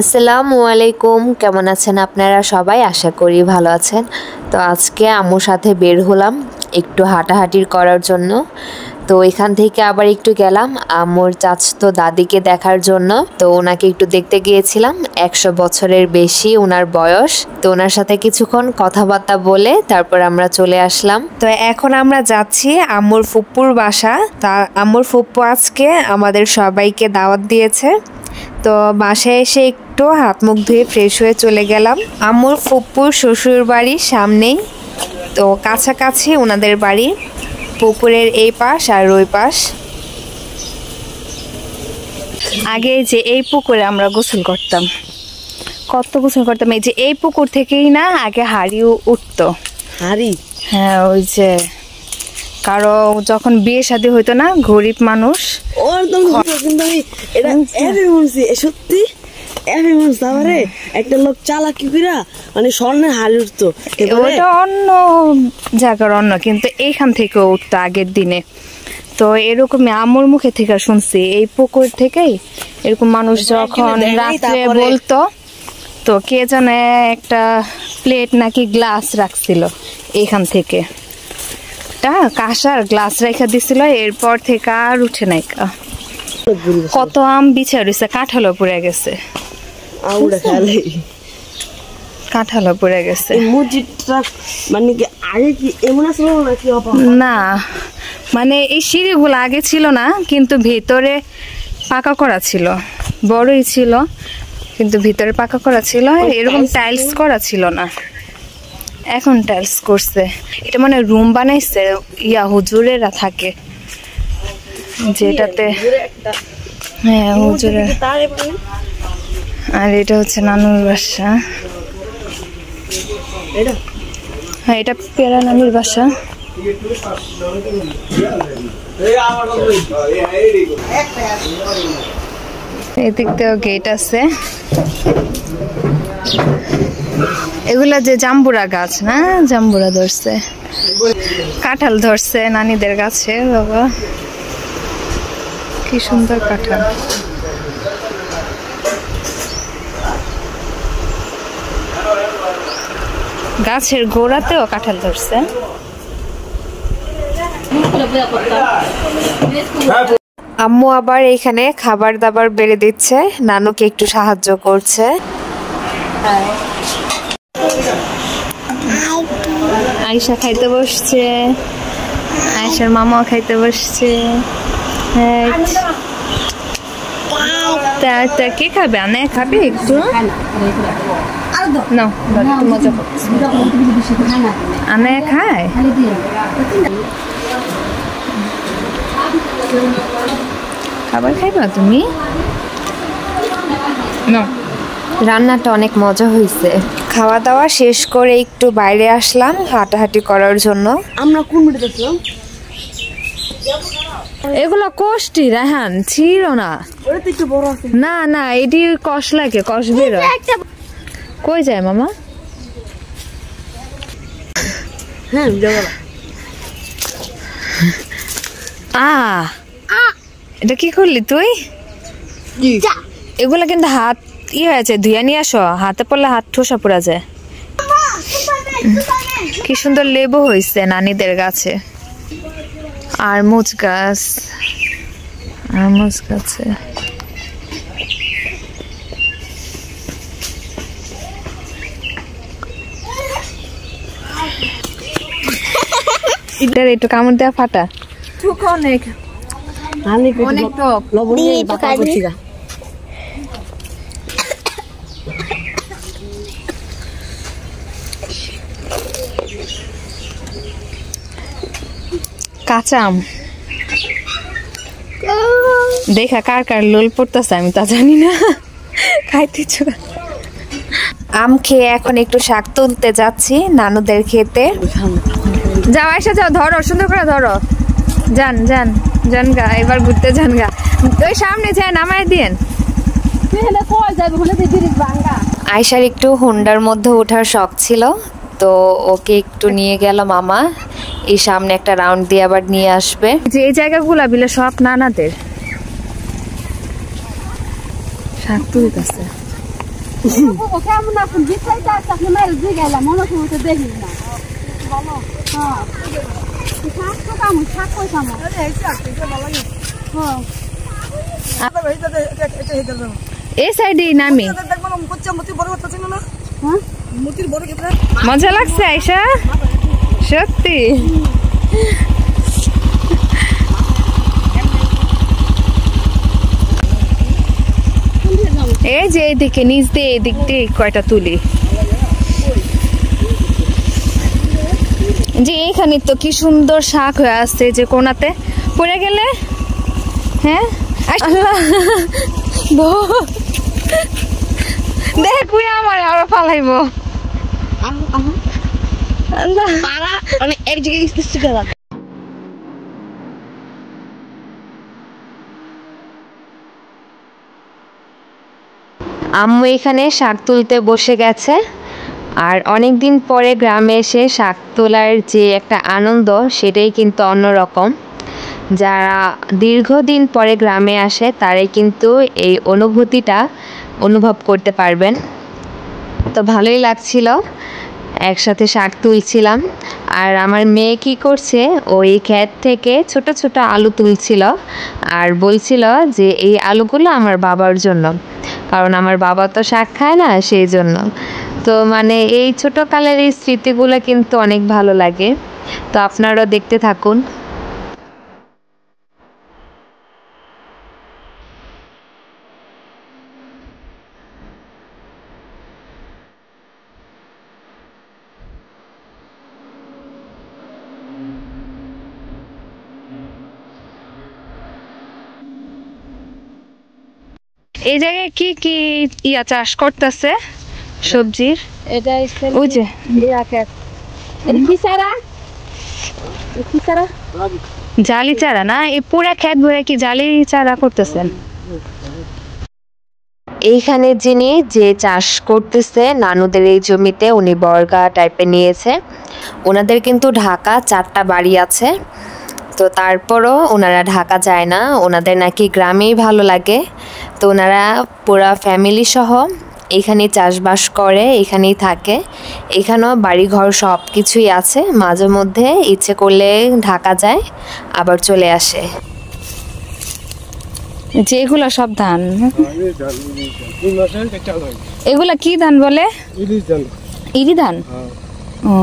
আসসালামু আলাইকুম, কেমন আছেন আপনারা সবাই? আশা করি ভালো আছেন। তো আজকে আম্মুর সাথে বের হলাম একটু হাঁটাহাঁটি করার জন্য। তো এখান থেকে আবার একটু গেলাম আম্মুর চাচাতো দাদিকে দেখার জন্য। তো ওনাকে একটু দেখতে গিয়েছিলাম, 100 বছরের বেশি ওনার বয়স। তো ওনার সাথে কিছুক্ষণ কথাবার্তা বলে তারপর আমরা চলে আসলাম। তো এখন আমরা যাচ্ছি আম্মুর ফুপ্পুর বাসা। তা আম্মুর ফুপ্পু আজকে আমাদের সবাইকে দাওয়াত দিয়েছে। তো বাসায় এসে একটু হাত মুখ ধুয়ে ফ্রেশ হয়ে চলে গেলাম। আম্মুর ফুপ্পুর শ্বশুর বাড়ির সামনেই, তো কাছাকাছি ওনাদের বাড়ি, পুকুরের এই পাশ আর ওই পাশ। আগে যে এই পুকুরে আমরা গোসল করতাম, কত গোসল করতাম। এই যে এই পুকুর থেকেই না আগে হাড়িও উঠতো। হাড়ি? হ্যাঁ, ওই যে কারো যখন বিয়ে শাদী হইতো না, গরিব মানুষ, সত্যি একটা লোক চালাকি কইরা মানে স্বর্ণের হাড়ি উঠতো। ওটা অন্য জায়গার অন্য, কিন্তু এইখান থেকে উঠতো আগের দিনে। তো এরকমই আম্মুর মুখে থেকে শুনছি, এই পুকুর থেকেই এরকম মানুষ যখন রাত্রে বলতো, তো কে যেন একটা প্লেট নাকি গ্লাস রাখছিল এইখান থেকে, কাঁসার গ্লাস রেখে দিছিল, এরপর থেকে আর উঠে নাই। কত আম বিছা রয়েছে, কাঁঠালও পড়ে গেছে, কাঁঠালও পড়ে গেছে। মানে কি আগে কি এমন আসলো নাকি? না, মানে এই সিঁড়িগুলো আগে ছিল না, কিন্তু ভেতরে পাকা করা ছিল, বড়ই ছিল কিন্তু ভিতরে পাকা করা ছিল, এরকম টাইলস করা ছিল না। এখন টাইলস করছে, এটা মানে রুম বানাইছে, ইয়া হুজুরেরা থাকে যেটাতে। হ্যাঁ, হুজুরের। আর এটা হচ্ছে নানুর বাসা। হ্যাঁ, এটা পেয়ারা নানুর বাসা। এদিক দিয়েও গেট আছে। এগুলা যে জাম্বুরা গাছ না, জাম্বুরা ধরছে, কাঁঠাল ধরছে নানিদের গাছে। বাবা কি সুন্দর কাঁঠাল। গাছের গোড়াতেও কাঁঠাল ধরছে। আম্মু আবার এখানে খাবার দাবার বেড়ে দিচ্ছে, নানুকে একটু সাহায্য করছে। আয়েশা খাইতে বসছে, আয়েশার মামাও খাইতে বসছে। তা কে খাবে? আনে খাবে একটু না, মজা করছে। আনে খায়, খাবার খাইবা তুমি? না, রান্নাটা অনেক মজা হয়েছে। খাওয়া দাওয়া শেষ করে একটু বাইরে আসলাম হাঁটাহাঁটি করার জন্য। আমরা কোন মিটে দেখলাম? এগুলো কষ্টি রাহান ছিল না। না না, এটি কষ লাগে, কষ বেরো। কই যায় মামা? হ্যাঁ, এটা কি করলি তুই? এগুলা কিন্তু হাত হয়েছে, ধুয়ে নিয়ে আসো, হাতে পড়লে হাত ঠোসা পড়া যায়। কি সুন্দর লেবু হয়েছে নানিদের গাছে, আর মুচ গাছ, আর মুচ গাছে। একটু কামড় দেওয়া ফাটা, অনেক অনেক টক। কাঁচা আম দেখা কার কার লোল পড়তেছে আমি তা জানি না, খাইতে ইচ্ছা। আম খেয়ে এখন একটু শাক তুলতে যাচ্ছি নানুদের খেতে। যাও এসে যাও, ধরো সুন্দর করে ধরো। যান যান যান গা, এবার ঘুরতে যান গা, ওই সামনে যায় নামাই দিয়েন। আয়শার একটু হুন্ডার মধ্যে ওঠার শখ ছিল, তো ওকে একটু নিয়ে গেল মামা। এই সামনে একটা রাউন্ড দিয়ে আবার নিয়ে আসবে। যে এই জায়গাগুলা বিলে সব নানাদের। শাক তুলতেছে। কেমন আছেন? বিছাইতে আছে আপনি মায়ের দিয়ে গেলাম মনে করতে দেখি না বলো হ্যাঁ শাক তো কামু শাক কই কামু এই সাইডে নামি মজা লাগছে আয়শা সত্যি এই যে এইদিকে নিচ দিয়ে এদিক দিয়ে কয়টা তুলি যে এইখানে তো কি সুন্দর শাক হয়ে আসছে যে কোনাতে পড়ে গেলে হ্যাঁ দেখ আমার আরো পালাইব এক জায়গায় আম্মু এখানে শাক তুলতে বসে গেছে আর অনেক দিন পরে গ্রামে এসে শাক তোলার যে একটা আনন্দ সেটাই কিন্তু অন্যরকম যারা দীর্ঘদিন পরে গ্রামে আসে তারাই কিন্তু এই অনুভূতিটা অনুভব করতে পারবেন তো ভালোই লাগছিল একসাথে শাক তুলছিলাম আর আমার মেয়ে কি করছে ওই ক্ষেত থেকে ছোট ছোট আলু তুলছিল আর বলছিল যে এই আলুগুলো আমার বাবার জন্য কারণ আমার বাবা তো শাক খায় না সেই জন্য তো মানে এই ছোটকালের এই স্মৃতিগুলো কিন্তু অনেক ভালো লাগে তো আপনারাও দেখতে থাকুন এই জায়গায় কি কি ইয়া চাষ করতেছে সবজির এটা ওই যে জালি চারা না এই পুরা ক্ষেত ভরে কি জালি চারা করতেছেন এইখানে যিনি যে চাষ করতেছে নানুদের এই জমিতে উনি বর্গা টাইপের নিয়েছে ওনাদের কিন্তু ঢাকা 4টা বাড়ি আছে তো তারপরও ওনারা ঢাকা যায় না ওনাদের নাকি গ্রামেই ভালো লাগে তো ওনারা পুরা ফ্যামিলি সহ এখানেই চাষবাস করে এখানেই থাকে এখানেও বাড়িঘর সব কিছুই আছে মাঝে মধ্যে ইচ্ছে করলে ঢাকা যায় আবার চলে আসে যেগুলা সব ধান এগুলা কি ধান বলে ইরি ধান ও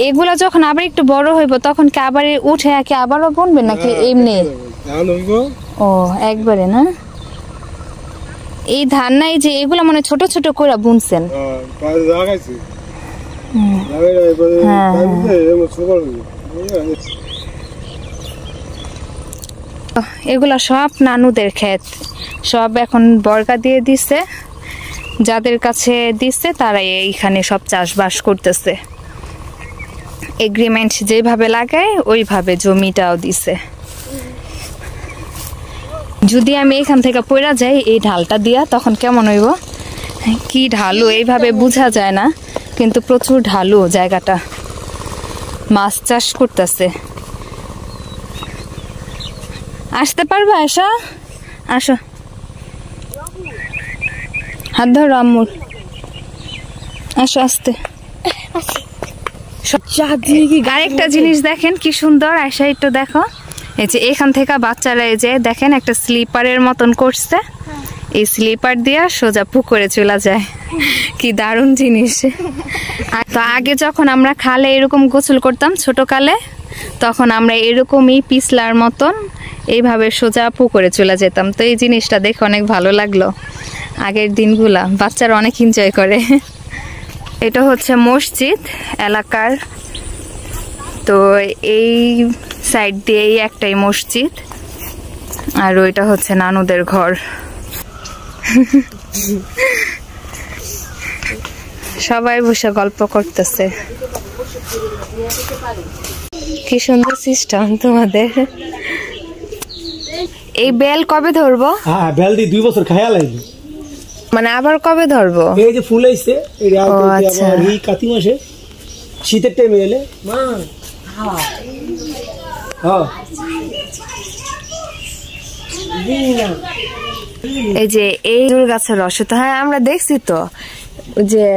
এগুলা যখন আবার একটু বড় হইব তখন কি আবার উঠে কি আবারও বুনবেন নাকি এমনি ও একবারে না এই ধান নাই যে এগুলা মানে ছোট ছোট করে বুনছেন এগুলা সব নানুদের ক্ষেত সব এখন বর্গা দিয়ে দিছে যাদের কাছে দিচ্ছে তারা এইখানে সব চাষবাস করতেছে এগ্রিমেন্ট যেভাবে লাগায় ওইভাবে জমিটাও দিছে যদি আমি এখান থেকে পড়া যাই এই ঢালটা দিয়া তখন কেমন হইব কি ঢালু এইভাবে বোঝা যায় না কিন্তু প্রচুর ঢালু জায়গাটা মাছ চাষ করতেছে আসতে পারবে আসো আসো হাত ধরো আম্মুর আসো আসতে আরেকটা জিনিস দেখেন কি সুন্দর আয়শা একটু দেখো এই যে এখান থেকে বাচ্চারা এই যে দেখেন একটা স্লিপারের মতন করছে এই স্লিপার দিয়া সোজা পুকুরে চলে যায় কি দারুণ জিনিস তো আগে যখন আমরা খালে এরকম গোসল করতাম ছোটকালে তখন আমরা এরকমই পিছলার মতন এইভাবে সোজা পুকুরে চলে যেতাম তো এই জিনিসটা দেখে অনেক ভালো লাগলো আগের দিনগুলা বাচ্চারা অনেক এনজয় করে এটা হচ্ছে মসজিদ এলাকার তো এই সাইড দিয়েই একটাই মসজিদ আর ওইটা হচ্ছে নানুদের ঘর সবাই বসে গল্প করতেছে কি সুন্দর সিস্টেম তোমাদের এই বেল কবে ধরবো হ্যাঁ বেল দি 2 বছর খায়া লাগবে মানে আবার কবে ধরবো এই যে ফুল আইছে এই আবার এই কাতি মাসে শীতের টাইমে এলে মা হ্যাঁ হ্যাঁ দিনা এই যে এই খেজুর গাছের রস তো হ্যাঁ আমরা দেখছি তো যে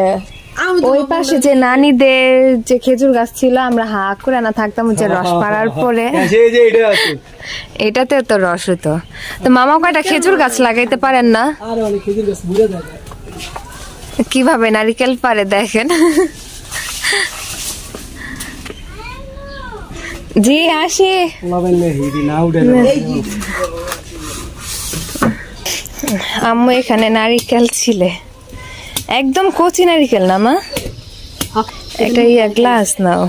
ওই পাশে যে নানিদের যে খেজুর গাছ ছিল আমরা হা করে না থাকতাম যে রস পাড়ার পরে এটাতে তো রস হতো। তো মামা কয়টা খেজুর গাছ লাগাইতে পারেন না? কিভাবে নারিকেল পারে দেখেন। জি আসি আম্মু এখানে নারিকেল ছিলে একদম কচি নারিকেল না মা? একটা গ্লাস নাও,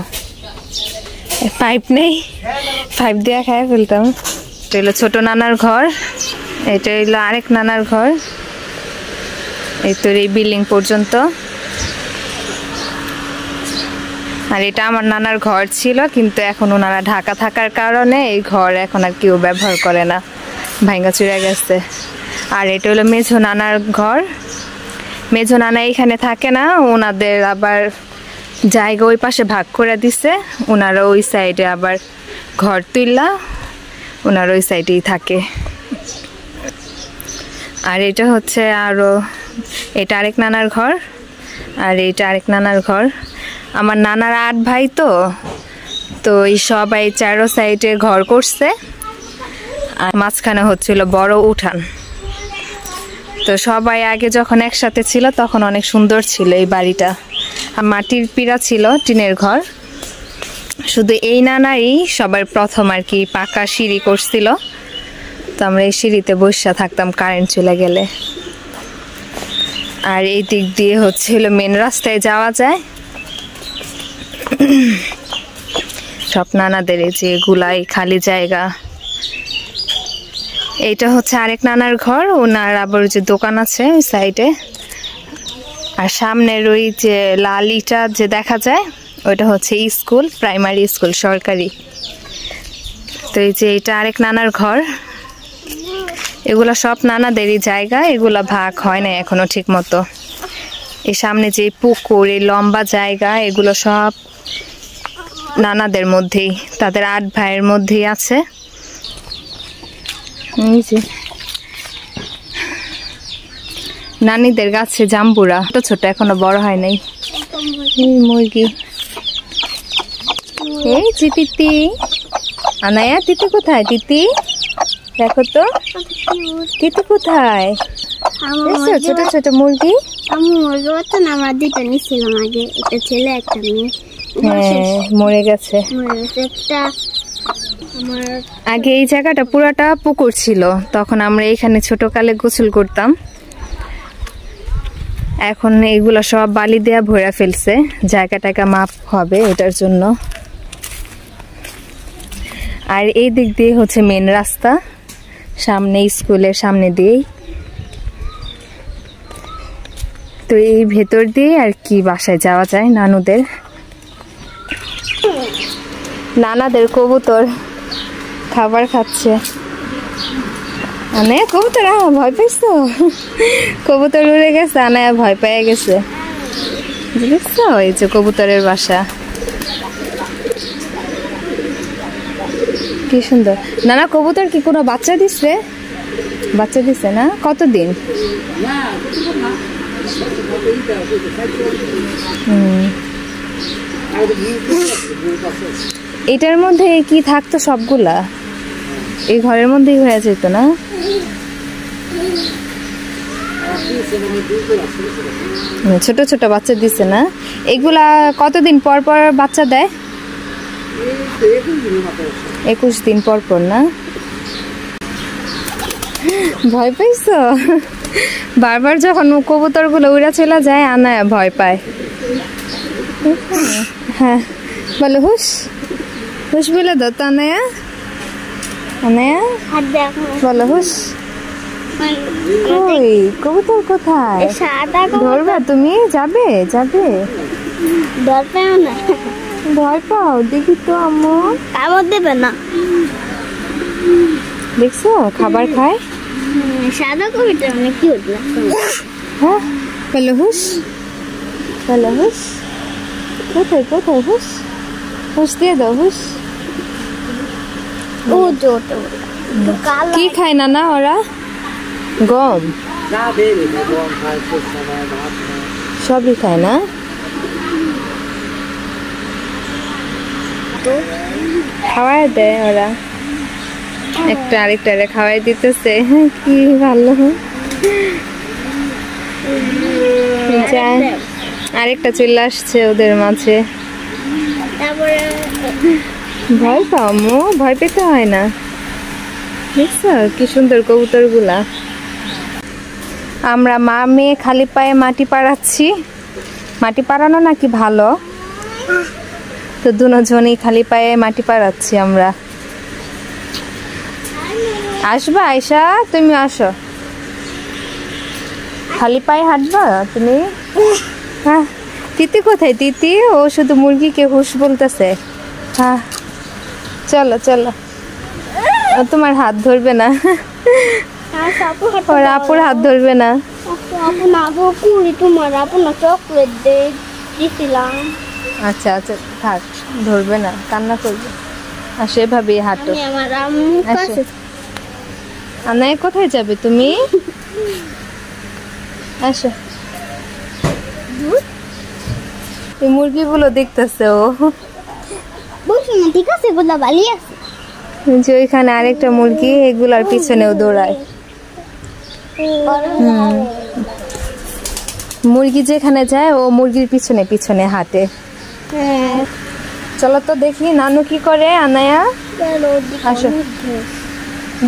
পাইপ নেই, পাইপ দিয়ে খায় ফেলতাম। এটা হলো ছোট নানার ঘর, এটা হলো আরেক নানার ঘর, এই তো এই বিল্ডিং পর্যন্ত। আর এটা আমার নানার ঘর ছিল, কিন্তু এখন ওনারা ঢাকা থাকার কারণে এই ঘর এখন আর কেউ ব্যবহার করে না, ভাঙ্গা চুরে গেছে। আর এটা হলো মেঝো নানার ঘর, মেঝো নানা এখানে থাকে না, ওনাদের আবার জায়গা ওই পাশে ভাগ করে দিছে, ওনারা ওই সাইডে আবার ঘর তুললা, ওনারা ওই সাইডেই থাকে। আর এটা হচ্ছে আরো, এটা আরেক নানার ঘর, আর এটা আরেক নানার ঘর। আমার নানার 8 ভাই তো এই সবাই চারো সাইডে ঘর করছে, আর মাঝখানে হচ্ছিল বড় উঠান। তো সবাই আগে যখন একসাথে ছিল তখন অনেক সুন্দর ছিল এই বাড়িটা, আর মাটির পিঁড়া ছিল, টিনের ঘর। শুধু এই নানাই সবার প্রথম আর কি পাকা সিঁড়ি করছিল, তো আমরা এই সিঁড়িতে বসে থাকতাম কারেন্ট চলে গেলে। আর এই দিক দিয়ে হচ্ছিল মেন রাস্তায় যাওয়া যায়। সব নানাদের এই যে গুলাই খালি জায়গা। এইটা হচ্ছে আরেক নানার ঘর, ওনার আবার যে দোকান আছে ওই সাইডে। আর সামনের ওই যে লাল ইটা যে দেখা যায় ওইটা হচ্ছে স্কুল, প্রাইমারি স্কুল সরকারি। তো এই যে এটা আরেক নানার ঘর, এগুলা সব নানাদেরই জায়গা, এগুলা ভাগ হয় না এখনো ঠিক মতো। এই সামনে যে পুকুর, এই লম্বা জায়গা, এগুলো সব নানাদের মধ্যেই, তাদের 8 ভাইয়ের মধ্যেই আছে। নানিদের গাছে জাম্বুরা ছোট ছোট, এখনো বড় হয় নাই। মুরগি, এই যে তিতি, আনায়া তিতি কোথায়? তিতি দেখো তো, তিতি কোথায়? ছোট ছোট মুরগি। আমরা 2টা নিছিলাম আগে, একটা ছেলে একটা মেয়ে। হ্যাঁ মরে গেছে। আগে এই জায়গাটা পুরাটা পুকুর ছিল, তখন আমরা এখানে ছোটকালে গোসল করতাম। এখন এগুলো সব বালি দেয়া ভরা ফেলছে, জায়গাটাকে মাপ হবে এটার জন্য। আর এই দিক দিয়ে হচ্ছে মেন রাস্তা, সামনে স্কুলের সামনে দিয়েই। তো এই ভেতর দিয়ে আর কি বাসায় যাওয়া যায় নানুদের। নানাদের কবুতর খাবার খাচ্ছে। আনায়া কবুতর, ভয় পাইছো? কবুতর উড়ে গেছে, আনায়া ভয় পেয়ে গেছে। বুঝছো, এই যে কবুতরের বাসা, কি সুন্দর। নানা কবুতর কি কোনো বাচ্চা দিচ্ছে? বাচ্চা দিচ্ছে না? কতদিন? এটার মধ্যে কি থাকতো সবগুলা? এই ঘরের মধ্যেই হয়ে যেত না? ছোট ছোট বাচ্চা দিচ্ছে না? এগুলা কতদিন পর পর বাচ্চা দেয়? 21 দিন পর পর না? ভয় পাইছো? বারবার যখন কবুতর গুলো উড়া চলে যায় আনায়া ভয় পায়। হ্যাঁ বলো হুশ, হুশ বলে দাও তো আনায়া। আনায়া বলো হুশ। কই কবুতর কোথায়? ধরবা তুমি? যাবে যাবে? ডর পাও না? ভয় পাও? দেখি তো আম্মু। কামড় দেবে না? দেখছো খাবার খায়। সাদা কবিটা মানে কি হলো? হ্যাঁ বলো হুশ, বলো হুশ। কোথায় কোথায়? হুশ, হুশ দিয়ে দাও হুশ। ও জোটো কি খায় না না ওরা? গম সবই খায় না? খাওয়াই দেয় ওরা, একটা আরেকটা খাওয়াই দিতেছে, কি ভালো। আরেকটা চলে আসছে ওদের মাঝে। ভয় পাও মো? ভয় পেতে হয় না, দেখছো কি সুন্দর কবুতর গুলা। আমরা মা মেয়ে খালি পায়ে মাটি পাড়াচ্ছি। মাটি পাড়ানো নাকি ভালো, তো দুজনই খালি পায়ে মাটি পাড়াচ্ছি আমরা। আসবা আয়শা, তুমি আসো, খালি পায়ে হাঁটবা তুমি? হ্যাঁ। তিতি কোথায়? তিতি ও শুধু মুরগিকে হুশ বলতেছে। হ্যাঁ চলো চলো, তোমার হাত ধরবে না, ওর আপুর হাত ধরবে না। আচ্ছা আচ্ছা থাক, ধরবে না, কান্না করবে। আর সেভাবেই হাঁটো। আনায় কোথায় যাবে তুমি? আসো, মুরগিগুলো দেখতেছে ও। ঠিক আছে, বললা ভালো আছে। যে ওইখানে আরেকটা মুরগি, এগুলার পিছনেও দৌড়ায়। মুরগি যেখানে যায় ও মুরগির পিছনে পিছনে হাঁটে। চলো তো দেখি নানু কি করে। আনায়া আসো,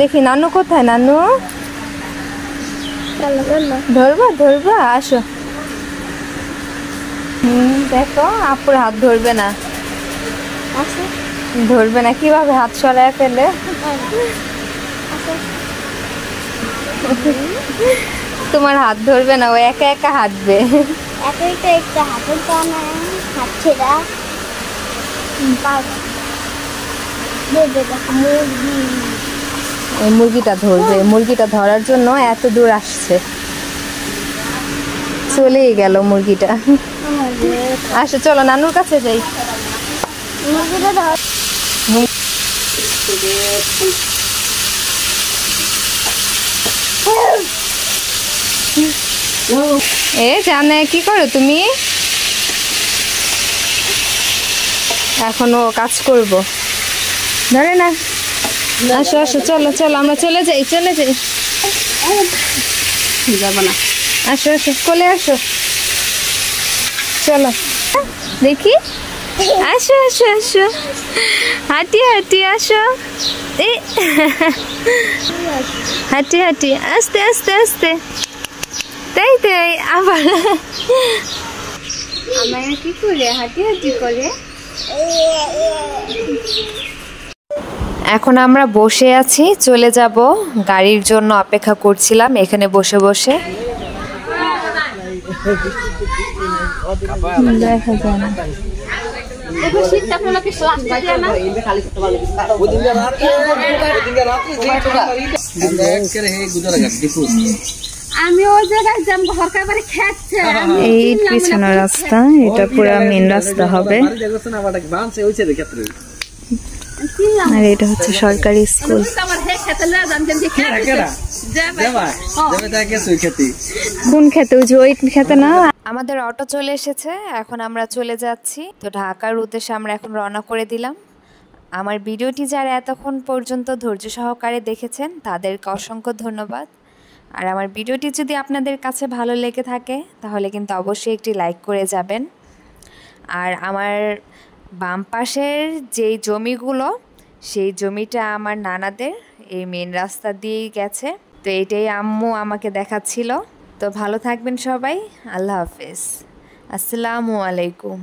দেখি নানু কোথায়। নানু ধরবা ধরবা, আসো। দেখো আপুর হাত ধরবে না, ধরবে না, কিভাবে হাত সরায় ফেলে। তোমার হাত ধরবে না, ও একা একা হাঁটবে। মুরগিটা ধরবে, মুরগিটা ধরার জন্য এত দূর আসছে, চলেই গেল মুরগিটা। আসো চলো নানুর কাছে যাই। এ জানে কি করো তুমি? এখনো কাজ করব, ধরে না। আসো আসো, চলো চলো, আমরা চলে যাই, চলে যাই। যাবো না, আসো আসো, কোলে আসো, চলো দেখি। আসো আসো আসো, হাঁটি হাঁটি আসো। এই হাঁটি হাঁটি, আস্তে আস্তে আস্তে, তাই তাই। আবার আমার কি করে হাঁটি হাঁটি করে। এখন আমরা বসে আছি, চলে যাব, গাড়ির জন্য অপেক্ষা করছিলাম এখানে বসে বসে। দেখা যায় না। আমি ওই জায়গায় যাম, ঘরকার বাড়ি খাচ্ছে। এই পিছনের রাস্তা, এটা পুরো মেন রাস্তা হবে। আর এটা হচ্ছে সরকারি স্কুল। কোন খেতে? ওই খেতে না। আমাদের অটো চলে এসেছে, এখন আমরা চলে যাচ্ছি। তো ঢাকার উদ্দেশ্যে আমরা এখন রওনা করে দিলাম। আমার ভিডিওটি যারা এতক্ষণ পর্যন্ত ধৈর্য সহকারে দেখেছেন তাদেরকে অসংখ্য ধন্যবাদ। আর আমার ভিডিওটি যদি আপনাদের কাছে ভালো লেগে থাকে তাহলে কিন্তু অবশ্যই একটি লাইক করে যাবেন। আর আমার বাম পাশের যেই জমিগুলো, সেই জমিটা আমার নানাদের, এই মেন রাস্তা দিয়েই গেছে। তো এটাই আম্মু আমাকে দেখাচ্ছিল। তো ভালো থাকবেন সবাই, আল্লাহ হাফেজ, আসসালামু আলাইকুম।